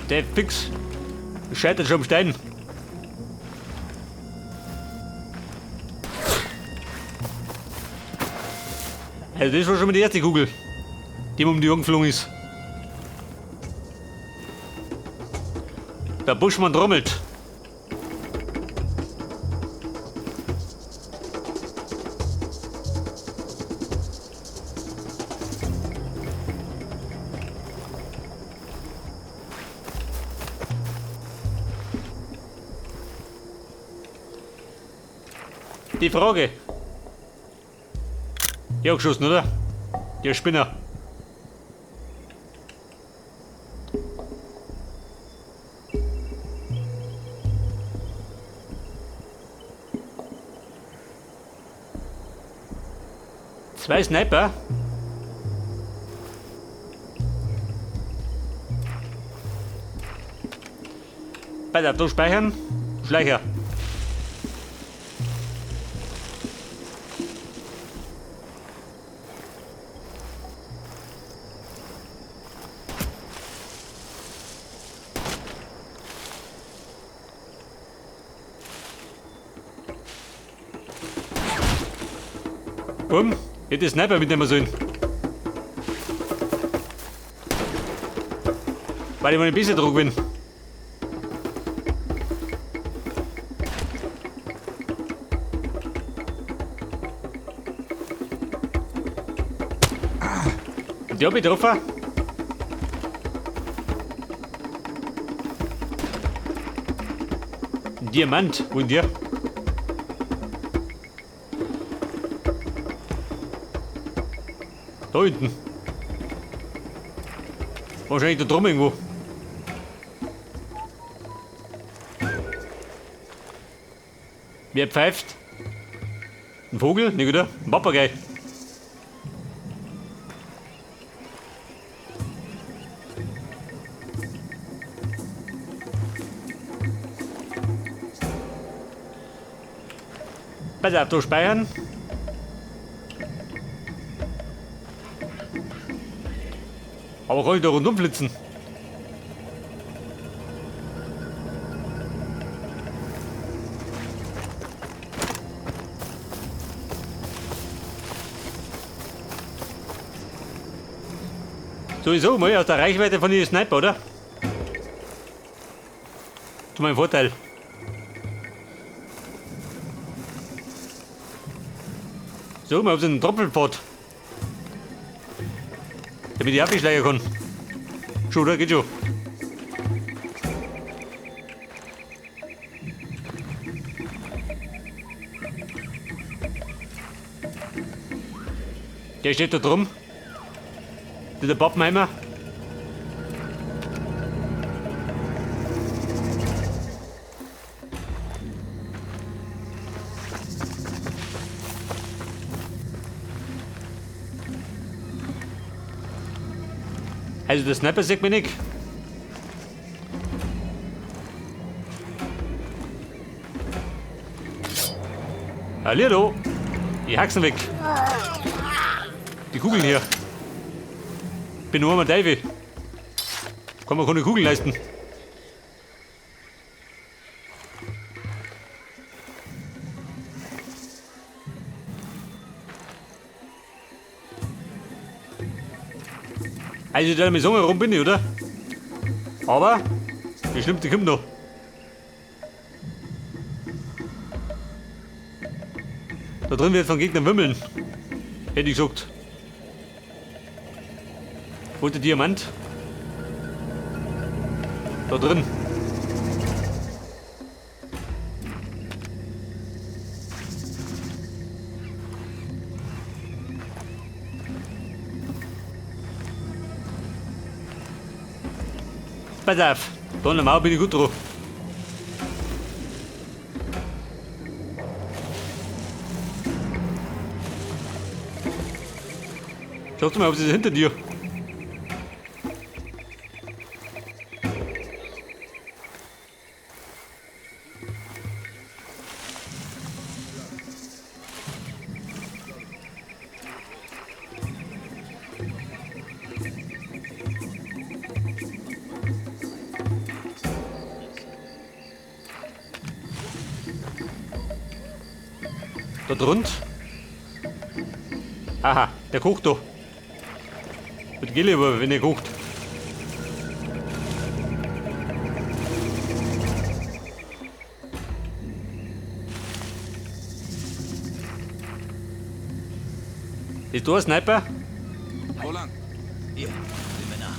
Der fix. Scheitert schon am Stein. Also das war schon mal die erste Kugel, die mir um die Augen geflogen ist. Der Buschmann trommelt. Die Frage. Ja, geschossen, oder? Der Spinner. Zwei Sniper. Bei der speichern. Schleicher. Komm, hätte den Sniper mitnehmen sollen. Weil ich mal ein bisschen Druck bin. Die hab ich getroffen. Diamant, wo ist der? Da hinten. Wahrscheinlich da drum irgendwo. Wer pfeift? Ein Vogel? Nicht, oder? Ein Papagei. Pass auf, da speichern. Aber kann ich da rundum flitzen? Sowieso mal aus der Reichweite von den Sniper, oder? Zu meinem Vorteil. So, mal auf so einen Tropfelpfad. Damit ich abschleichen kann. Schon, oder? Geht schon. Der steht da drum. Der Pappenheimer. Also der Sniper sieht mich nicht. Hallihallo. Die Haxen weg. Die Kugeln hier. Bin nur einmal Teufel. Kann man keine Kugel leisten. Also da mit so rum bin ich, oder? Aber das Schlimmste kommt noch. Da drin wird von Gegnern wimmeln. Hätte ich gesagt. Wo ist der Diamant? Da drin. Pass auf, da an der Mauer bin ich gut drauf. Schau mal, was ist hinter dir? Da drunter. Aha, der kocht da. Mit Gille, aber wenn er kocht. Ist da ein Sniper? Wo lang? Hier, sehen wir nach.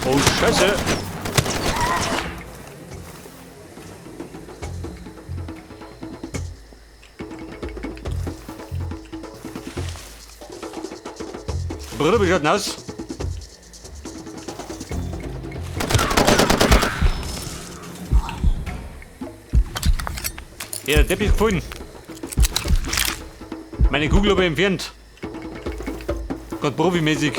Oh, Scheiße! Bruder, wie schaut denn aus? Ja, der Teppich gefallen. Meine Kugel habe ich entfernt. Gerade profimäßig.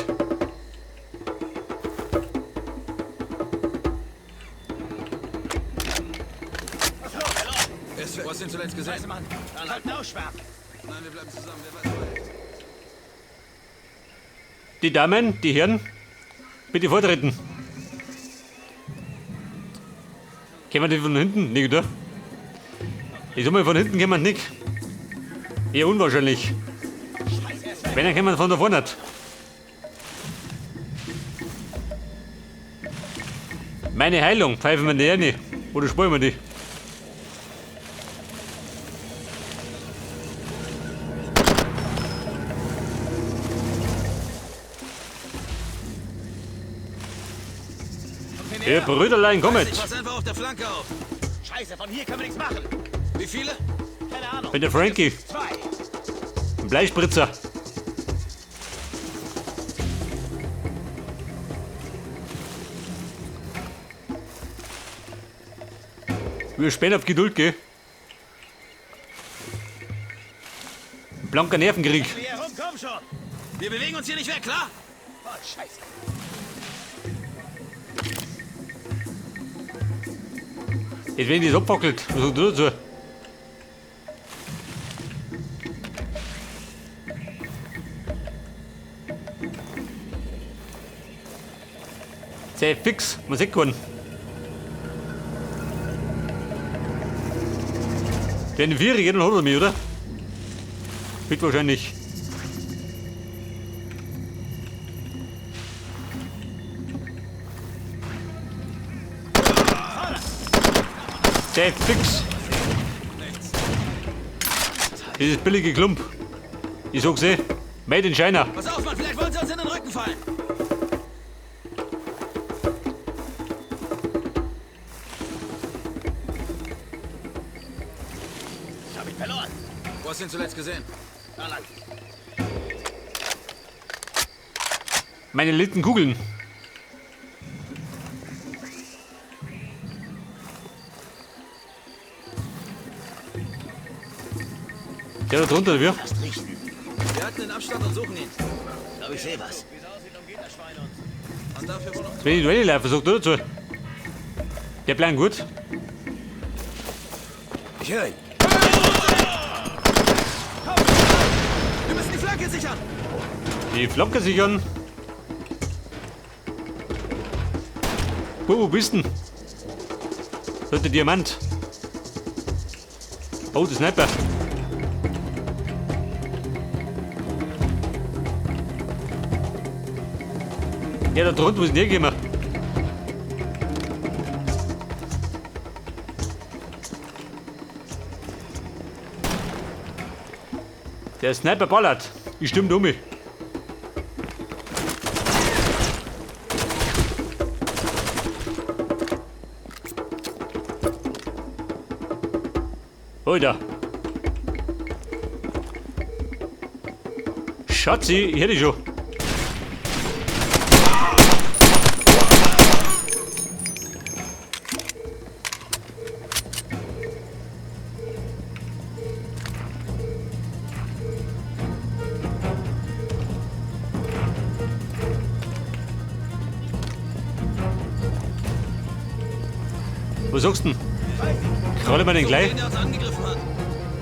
Wo hast du ihn zuletzt gesehen? Mann, dann halt ausschwärmen. Nein, wir bleiben zusammen. Wer weiß woher. Die Damen, die Herren, bitte vortreten. Können wir die von hinten? Nicht, oder? Ich sag mal, von hinten können wir nicht. Eher unwahrscheinlich. Wenn, dann können wir von da vorne. Meine Heilung, pfeifen wir die rein. Oder sparen wir die? Ihr Brüderlein, Ich kommet! pass einfach auf der Flanke auf. Scheiße, von hier können wir nichts machen. Wie viele? Keine Ahnung. Bin der Frankie, 2. ein Bleispritzer. Wir spähen auf Geduld, gell? Ein blanker Nervenkrieg. Hier rum, komm schon. Wir bewegen uns hier nicht weg, klar? Oh, Scheiße. Jetzt werden die so abfackelt. Was sagst du dazu? Sehr fix, man sieht keinen. Wenn die Viere geht, dann hat er mich, oder? Wird wahrscheinlich. Sehr fix. Dieses billige Klump. Ich sag's eh. Made in China. Pass auf, Mann, vielleicht wollen sie uns in den Rücken fallen. Ich hab ihn verloren. Wo hast du ihn zuletzt gesehen? Da lang. Meine letzten Kugeln. Der da drunter, wir. Lasst riechen. Wir halten den Abstand und suchen ihn. Ich glaube, ich sehe was. Und dafür wohl noch... Wenn ich Duelle laufe, sagt er dazu. Der Plan gut. Ich höre ihn. Wir müssen die Flanke sichern. Die Flanke sichern. Wo bist du denn? Da ist der Diamant. Oh, der Sniper. Ja, da drunter muss ich nicht gehen. Der Sniper ballert. Ich stimme um mich. Alter. Schatzi, ich hätte dich schon. Was sagst du denn? Kralle mal den gleich. Den, der uns angegriffen hat.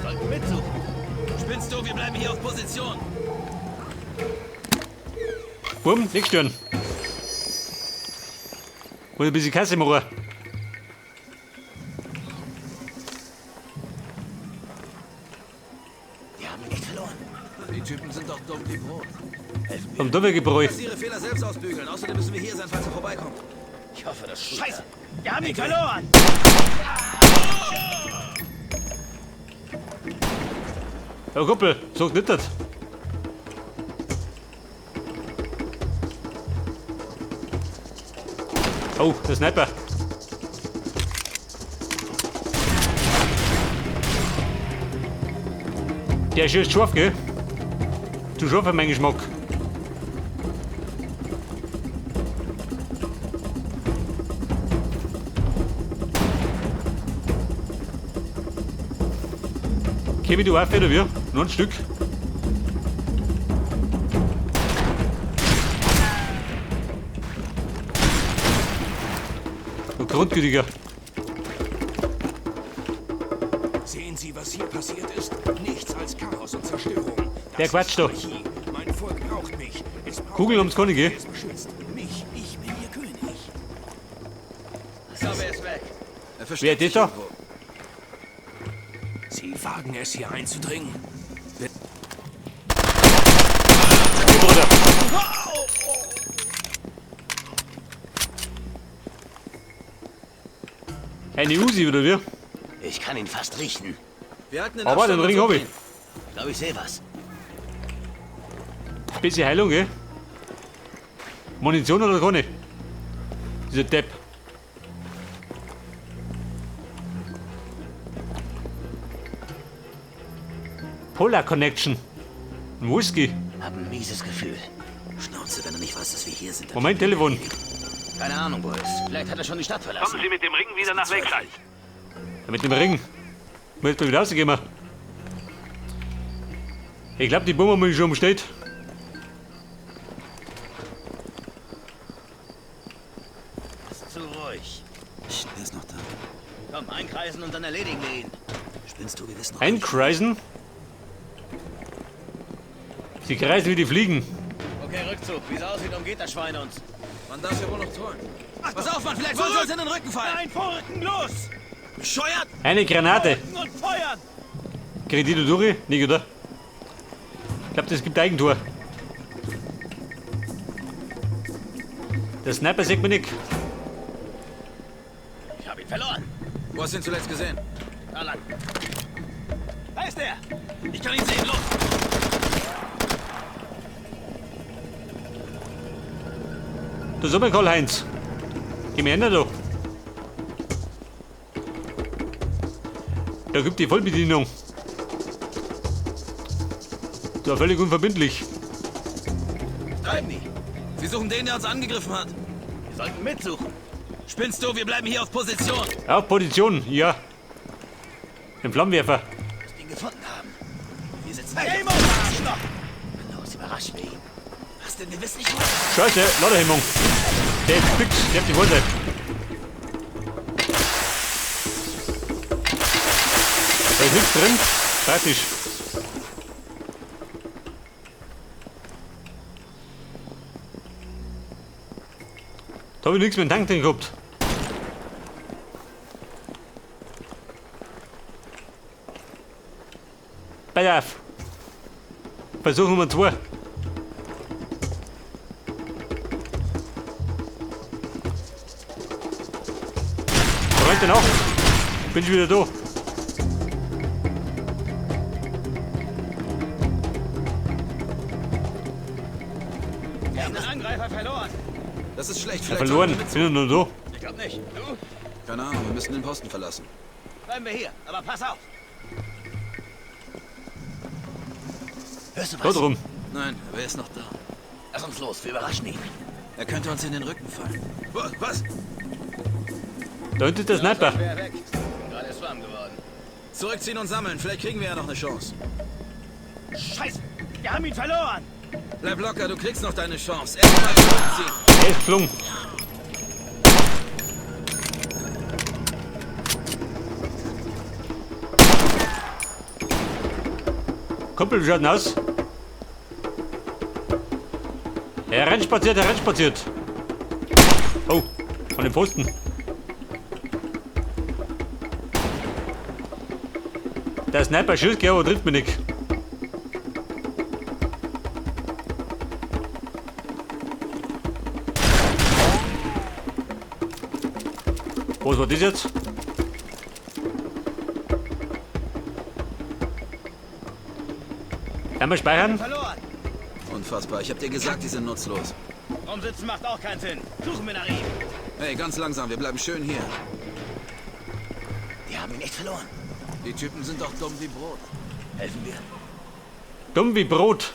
Sollten mitsuchen. Spinnst du? Wir bleiben hier auf Position. Bumm, nicht stören. Muss ein bisschen Kasse machen. Wir haben ihn nicht verloren. Die Typen sind doch dumm wie Brot. Vom Doppelgebräu. Lass ihre Fehler selbst ausbügeln. Außerdem müssen wir hier sein, falls er vorbeikommt. Ich hoffe, das Scheiße. Wir haben ihn verloren. Ja, Kumpel, sag nicht das. Oh, der Sniper. Der ist scharf, gell? Zu scharf für meinen Geschmack. Käme du auf, oder wie? Nur ein Stück. Du Grundgütiger. Sehen Sie, was hier passiert ist? Nichts als Chaos und Zerstörung. Das Der quatscht ist doch. Anarchie. Mein Volk braucht mich. Es braucht Kugeln ums Konne, gell? Es beschützt mich. Ich bin Ihr König. So, wer ist weg? Er Wer versteckt ist sich da? irgendwo. Sie wagen es, hier einzudringen. Hey, Bruder. Eine Uzi, oder wie? Ich kann ihn fast riechen. Wir halten den Aber den Abstand und Ring hab suchen ich. ihn. Ich glaube, ich sehe was. Bisschen Heilung, gell? Munition oder keine? Dieser Depp. Polar Connection. Ein Whisky. Hab ein mieses Gefühl. Schnauze, wenn du nicht weißt, dass wir hier sind. dann- Moment, Telefon. Keine Ahnung, wo er ist. Vielleicht hat er schon die Stadt verlassen. Sie mit dem Ring wieder nach Lakeside. Ja, mit dem Ring. Muss mal wieder rausgehen. Ich glaube, die Bombermunition steht. Ist zu ruhig. Psst, er ist noch da. Komm, einkreisen und dann erledigen wir ihn. Spinnst du? Wir wissen noch Einkreisen. Sie kreisen wie die Fliegen. Okay, Rückzug. Wie es aussieht, umgeht das Schwein uns. Man darf ja wohl noch träumen. Pass auf, Mann, vielleicht wollen sie uns in den Rücken fallen. Nein, vorrücken, los! Bescheuert! Eine Granate. Und feuern! Kriegt die da durch? Nicht, oder? Ich glaube, das gibt Eigentor. Der Sniper sieht man nicht. Ich habe ihn verloren. Wo hast du ihn zuletzt gesehen? Da lang. Da ist er! Ich kann ihn sehen, los! Da ist aber Karl-Heinz. Geh mir her da. Da gibt die Vollbedienung. Das war völlig unverbindlich. Treiben die. Sie suchen den, der uns angegriffen hat. Wir sollten mitsuchen. Spinnst du? Wir bleiben hier auf Position. Auf Position, ja. Den Flammenwerfer. Müssen ihn gefunden haben. Wir sitzen Hey, hier. Mo, Arschloch! Los, überraschen wir ihn. Was denn? Wir wissen nicht, wo. Scheiße, Ladehemmung. Der ist fix, der hat die Wolle. Da ist nichts drin. Praktisch. Da habe ich nichts mit dem Tank drin gehabt. Pass auf. Versuch Nummer 2. Heute noch. Bin ich wieder da. Wir haben den Angreifer verloren. Das ist schlecht. Ja, Vielleicht verloren. sollten wir Bin nur da. Ich glaube nicht. Du? Keine Ahnung, wir müssen den Posten verlassen. Bleiben wir hier. Aber pass auf. Hörst du Da was? drum. Nein, wer ist noch da? Lass uns los. Wir überraschen ihn. Er könnte uns in den Rücken fallen. Was? Da hinten ist der Sniper. Schwer weg. Bin gerade erst warm geworden. Zurückziehen und sammeln. Vielleicht kriegen wir ja noch eine Chance. Scheiße! Wir haben ihn verloren! Bleib locker, du kriegst noch deine Chance. Erstmal zurückziehen. Er ist geflogen. Kumpel, wie schaut denn aus? Er rennspaziert, er rennspaziert. Oh, An den Pfosten. Der Sniper schießt gell, aber trifft mich nicht. Was war das jetzt? Einmal speichern. Verloren. Unfassbar. Ich hab dir gesagt, die sind nutzlos. Rumsitzen macht auch keinen Sinn. Suchen wir nach ihm. Hey, ganz langsam. Wir bleiben schön hier. Die haben ihn echt verloren. Die Typen sind doch dumm wie Brot. Helfen wir. Dumm wie Brot.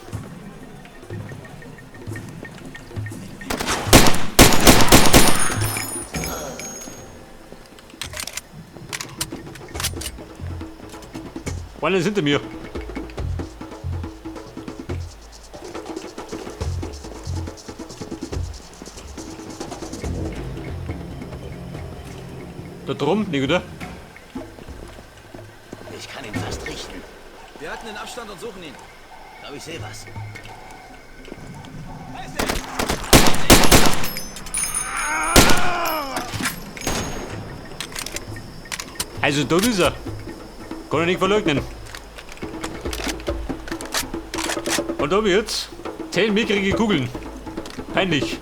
Einer ist hinter mir. Da drum, nicht oder? Ich kann ihn fast richten. Wir halten den Abstand und suchen ihn. Ich glaube, ich sehe was. Also dort ist er. Kann er nicht verleugnen. Und da habe ich jetzt 10 mickrige Kugeln. Peinlich.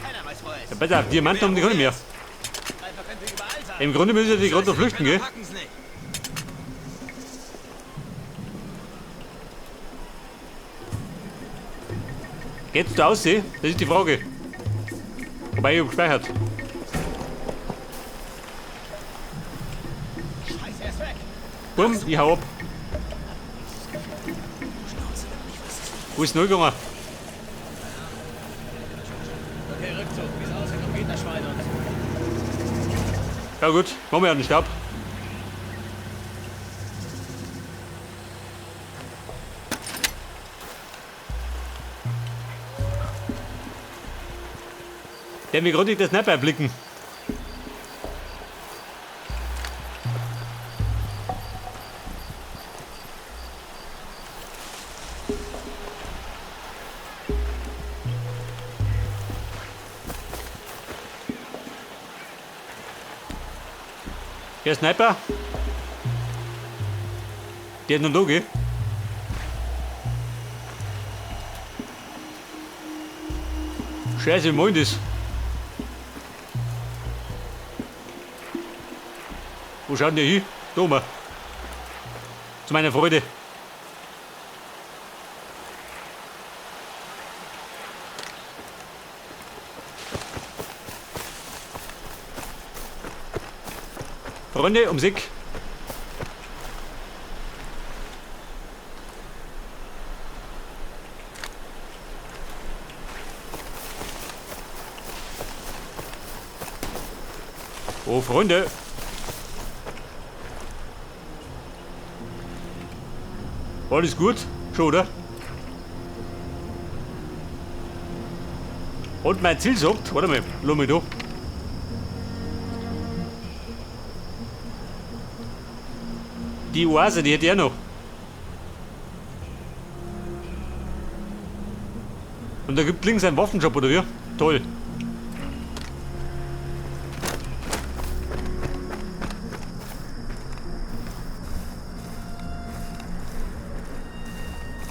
Keiner weiß, wo er ist. Ja, pass auf, Diamanten haben die gar nicht mehr. Einfach könnte überall sein. Im Grunde müssen die gerade noch flüchten, gell? Packen's nicht. Geht's da aussehen? Das ist die Frage. Wobei ich hab gespeichert. Scheiße, er ist weg. Bumm, ich hau ab. Wo ist neu gegangen? Okay, Rückzug. Wie es aussieht, noch geht das Schwein uns. Ja gut, machen wir an den Stab. Der mir gerade nicht das Sniper erblicken. Der Sniper. Der ist noch da, gell? Scheiße, wie meint das? Wo schaut denn der hin? Da oben. Zu meiner Freude. Freunde, um Sick. Oh, Freunde. Alles gut? Schon, oder? Und mein Ziel sagt, warte mal, lass mich da. Die Oase, die hätte ich auch noch. Und da gibt links einen Waffenshop, oder wie? Toll.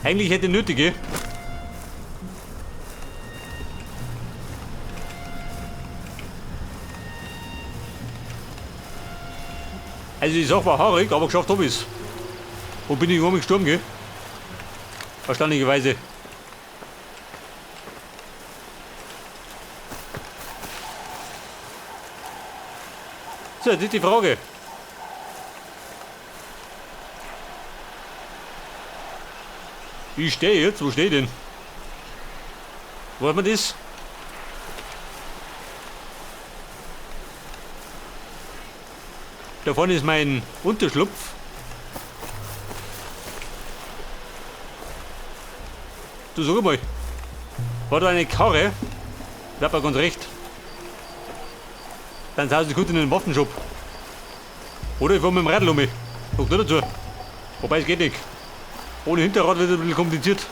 Eigentlich hätte ich nötig, gell? Also die Sache war haarig, aber geschafft habe ich es. Wo bin ich überhaupt gestorben, gell? Verständlicherweise. So, das ist die Frage. Ich stehe jetzt, wo stehe ich denn? Wo hat man das? Da vorne ist mein Unterschlupf. Du sag mal, war da eine Karre? Ich hab ja ganz recht. Dann saß ich gut in den Waffenshop. Oder ich fahr mit dem Radl um mich. Guck da dazu. Wobei es geht nicht. Ohne Hinterrad wird es ein bisschen kompliziert.